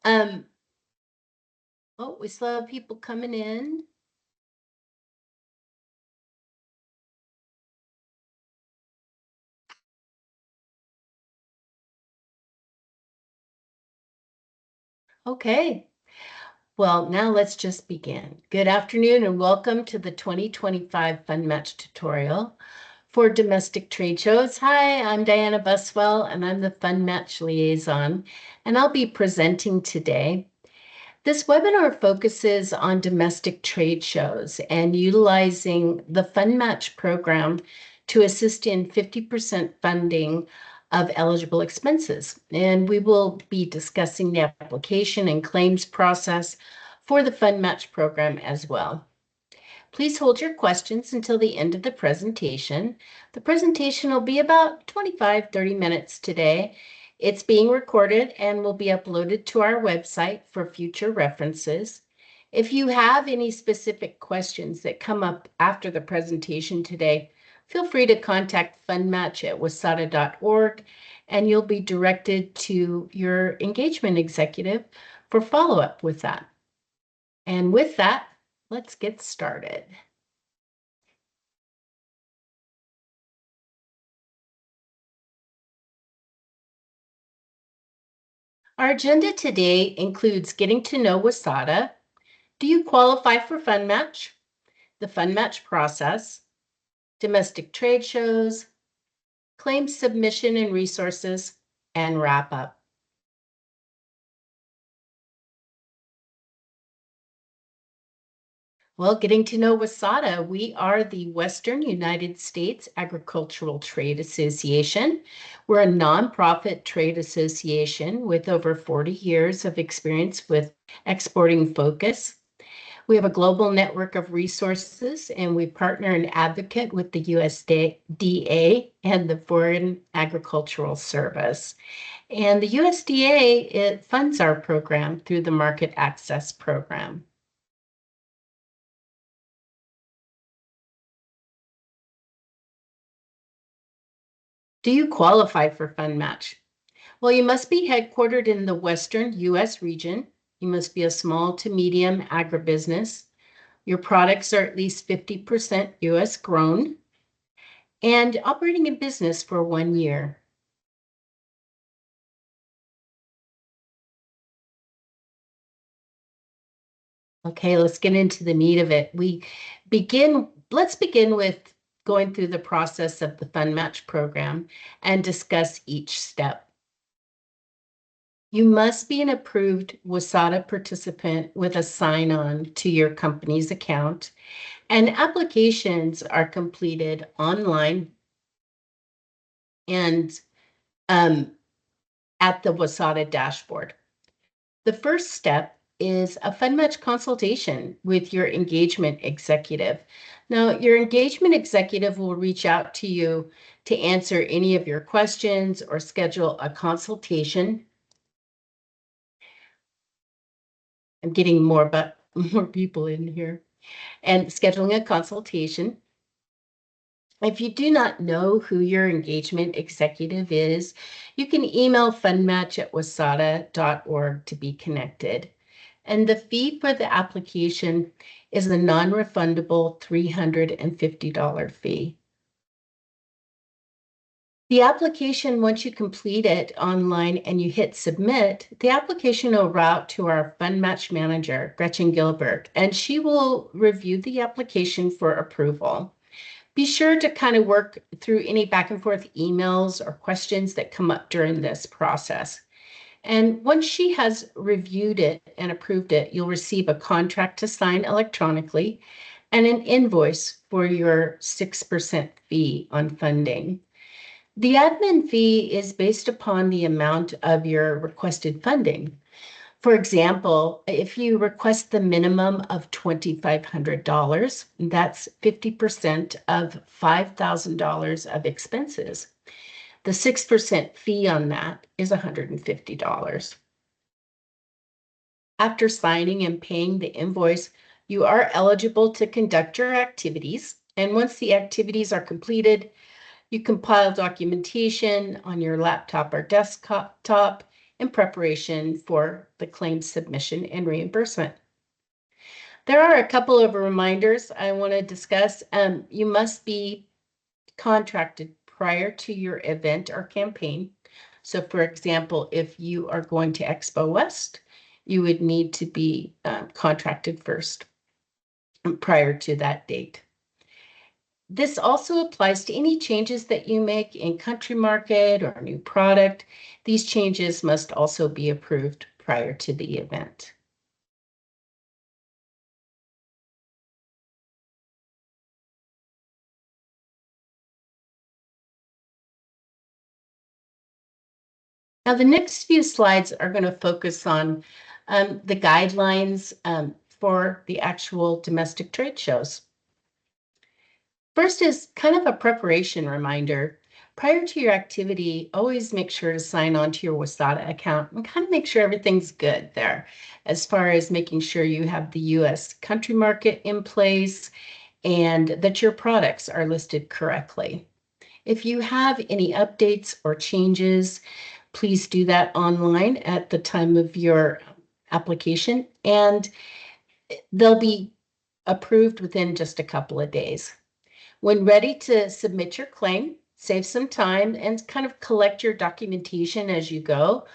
Um, oh, we still have people coming in. Okay. Well, now let's just begin. Good afternoon and welcome to the 2025 FundMatch tutorial for domestic trade shows. Hi, I'm Diana Buswell and I'm the FundMatch liaison, and I'll be presenting today. This webinar focuses on domestic trade shows and utilizing the FundMatch program to assist in 50% funding of eligible expenses. And we will be discussing the application and claims process for the FundMatch program as well. Please hold your questions until the end of the presentation. The presentation will be about 25-30 minutes today. It's being recorded and will be uploaded to our website for future references. If you have any specific questions that come up after the presentation today, feel free to contact fundmatch@wasada.org and you'll be directed to your engagement executive for follow-up with that. And with that, let's get started. Our agenda today includes getting to know WSADA. Do you qualify for FundMatch? The FundMatch process, domestic trade shows, claims submission and resources, and wrap up. Well, getting to know WSADA, we are the Western United States Agricultural Trade Association. We're a nonprofit trade association with over 40 years of experience with exporting focus. We have a global network of resources, and we partner and advocate with the USDA and the Foreign Agricultural Service. And the USDA, it funds our program through the Market Access Program. Do you qualify for FundMatch? Well, you must be headquartered in the Western U.S. region. You must be a small to medium agribusiness. Your products are at least 50% U.S. grown and operating in business for 1 year. Okay, let's get into the meat of it. Let's begin with going through the process of the FundMatch program and discuss each step. You must be an approved WSADA participant with a sign-on to your company's account, and applications are completed online and at the WSADA dashboard. The first step is a FundMatch consultation with your engagement executive. Now, your engagement executive will reach out to you to answer any of your questions or schedule a consultation. I'm getting more people in here. And scheduling a consultation. If you do not know who your engagement executive is, you can email fundmatch@wasada.org to be connected. And the fee for the application is a non-refundable $350 fee. The application, once you complete it online and you hit submit, the application will route to our FundMatch manager, Gretchen Gilbert, and she will review the application for approval. Be sure to kind of work through any back and forth emails or questions that come up during this process. And once she has reviewed it and approved it, you'll receive a contract to sign electronically and an invoice for your 6% fee on funding. The admin fee is based upon the amount of your requested funding. For example, if you request the minimum of $2,500, that's 50% of $5,000 of expenses. The 6% fee on that is $150. After signing and paying the invoice, you are eligible to conduct your activities. And once the activities are completed, you compile documentation on your laptop or desktop in preparation for the claim submission and reimbursement. There are a couple of reminders I want to discuss. You must be contracted prior to your event or campaign. So for example, if you are going to Expo West, you would need to be contracted first prior to that date. This also applies to any changes that you make in country market or new product. These changes must also be approved prior to the event. Now, the next few slides are going to focus on the guidelines for the actual domestic trade shows. First is kind of a preparation reminder. Prior to your activity, always make sure to sign on to your Wasata account and kind of make sure everything's good there, as far as making sure you have the US country market in place and that your products are listed correctly. If you have any updates or changes, please do that online at the time of your application, and they'll be approved within just a couple of days. When ready to submit your claim, save some time and kind of collect your documentation as you go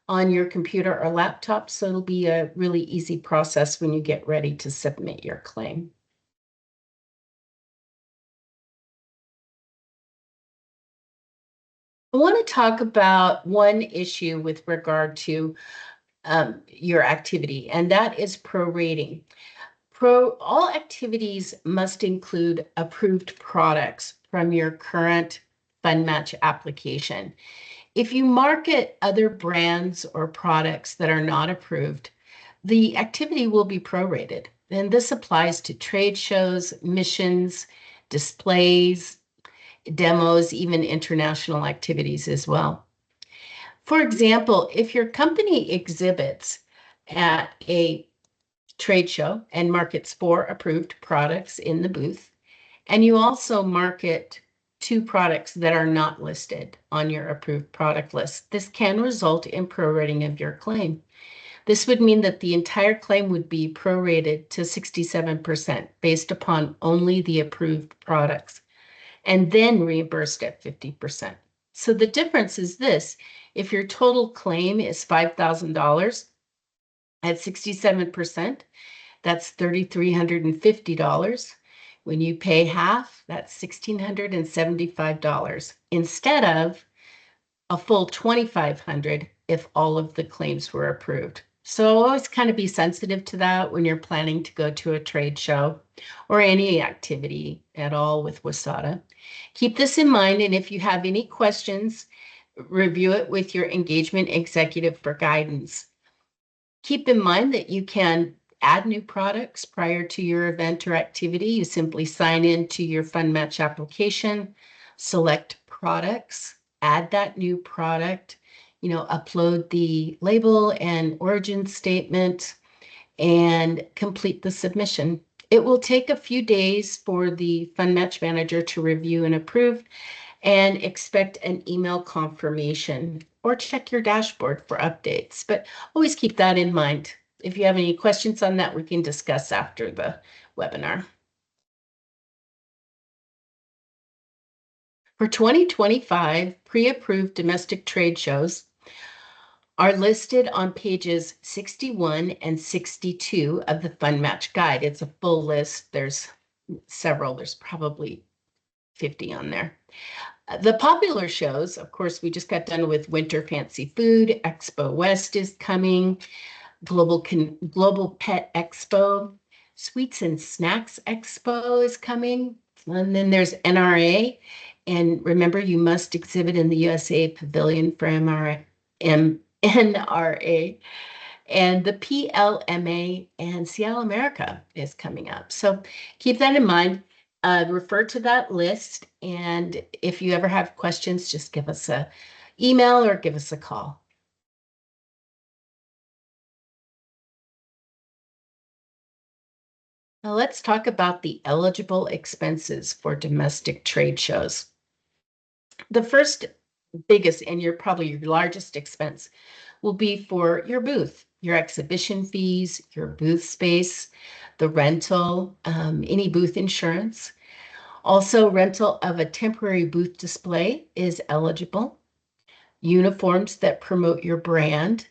on your computer or laptop, so it'll be a really easy process when you get ready to submit your claim. I want to talk about one issue with regard to your activity, and that is prorating. All activities must include approved products from your current FundMatch application. If you market other brands or products that are not approved, the activity will be prorated. And this applies to trade shows, missions, displays, demos, even international activities as well. For example, if your company exhibits at a trade show and markets 4 approved products in the booth, and you also market 2 products that are not listed on your approved product list, this can result in prorating of your claim. This would mean that the entire claim would be prorated to 67% based upon only the approved products, and then reimbursed at 50%. So the difference is this: if your total claim is $5,000 at 67%, that's $3,350. When you pay half, that's $1,675 instead of a full $2,500 if all of the claims were approved. So always kind of be sensitive to that when you're planning to go to a trade show or any activity at all with Wasata. Keep this in mind, and if you have any questions, review it with your engagement executive for guidance. Keep in mind that you can add new products prior to your event or activity. You simply sign into your FundMatch application, select products, add that new product, upload the label and origin statement, and complete the submission. It will take a few days for the FundMatch manager to review and approve, and expect an email confirmation or check your dashboard for updates. But always keep that in mind. If you have any questions on that, we can discuss after the webinar. For 2025, pre-approved domestic trade shows are listed on pages 61 and 62 of the FundMatch guide. It's a full list. There's several. There's probably 50 on there. The popular shows, of course, we just got done with Winter Fancy Food. Expo West is coming. Global Pet Expo. Sweets and Snacks Expo is coming. And then there's NRA. And remember, you must exhibit in the USA Pavilion for NRA. And the PLMA and Seattle America is coming up. So keep that in mind. Refer to that list, and if you ever have questions, just give us an email or give us a call. Now let's talk about the eligible expenses for domestic trade shows. The first biggest and probably your largest expense will be for your booth, your exhibition fees, your booth space, the rental, any booth insurance. Also, rental of a temporary booth display is eligible. Uniforms that promote your brand,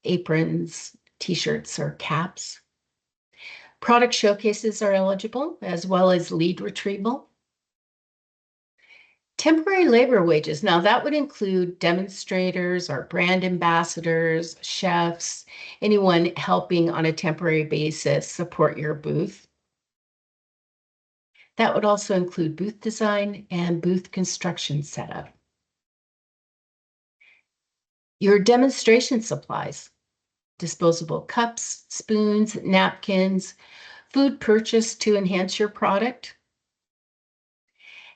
aprons, t-shirts, or caps. Product showcases are eligible, as well as lead retrieval. Temporary labor wages. Now, that would include demonstrators or brand ambassadors, chefs, anyone helping on a temporary basis support your booth. That would also include booth design and booth construction setup. Your demonstration supplies, disposable cups, spoons, napkins, food purchased to enhance your product,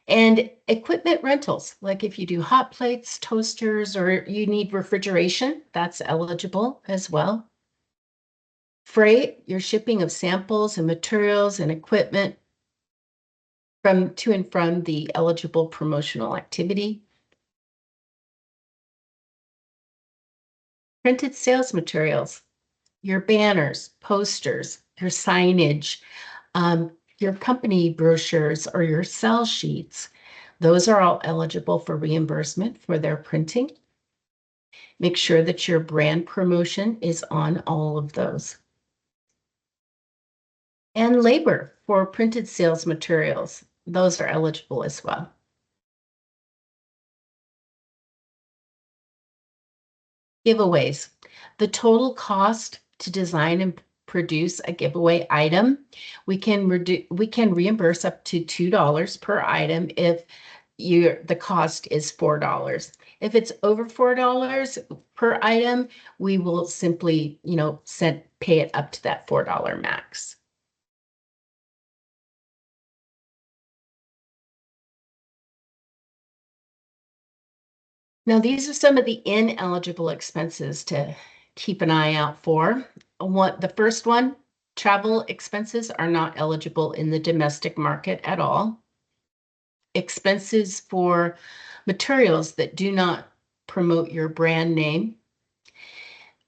and equipment rentals, like if you do hot plates, toasters, or you need refrigeration, that's eligible as well. Freight, your shipping of samples and materials and equipment from to and from the eligible promotional activity. Printed sales materials, your banners, posters, your signage, your company brochures, or your sell sheets. Those are all eligible for reimbursement for their printing. Make sure that your brand promotion is on all of those. And labor for printed sales materials, those are eligible as well. Giveaways. The total cost to design and produce a giveaway item, we can reimburse up to $2 per item if the cost is $4. If it's over $4 per item, we will simply, pay it up to that $4 max. Now, these are some of the ineligible expenses to keep an eye out for. The first one, travel expenses are not eligible in the domestic market at all. Expenses for materials that do not promote your brand name.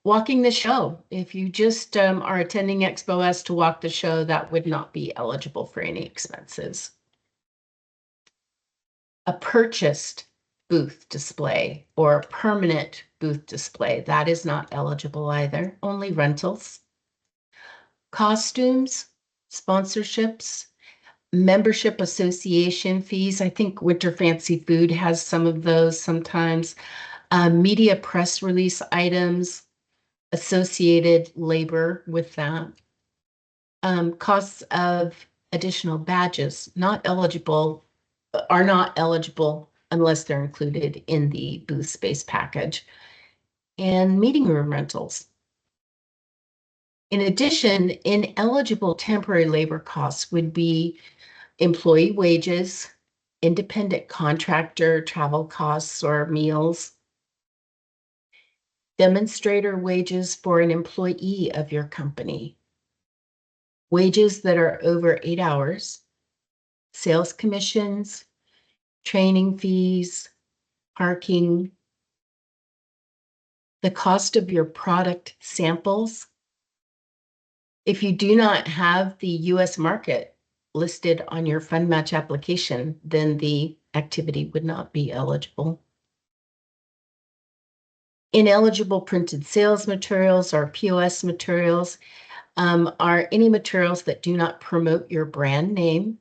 Walking the show. If you just are attending Expo S to walk the show, that would not be eligible for any expenses. A purchased booth display or permanent booth display, that is not eligible either, only rentals. Costumes, sponsorships, membership association fees. I think Winter Fancy Food has some of those sometimes. Media press release items, associated labor with that. Costs of additional badges are not eligible unless they're included in the booth space package. And meeting room rentals. In addition, ineligible temporary labor costs would be employee wages, independent contractor travel costs or meals, demonstrator wages for an employee of your company, wages that are over 8 hours, sales commissions, training fees, parking, the cost of your product samples. If you do not have the US market listed on your FundMatch application, then the activity would not be eligible. Ineligible printed sales materials or POS materials are any materials that do not promote your brand name.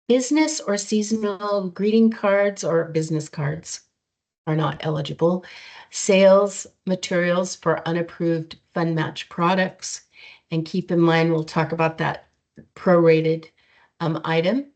Business or seasonal greeting cards or business cards are not eligible. Sales materials for unapproved FundMatch products. And keep in mind, we'll talk about that prorated item.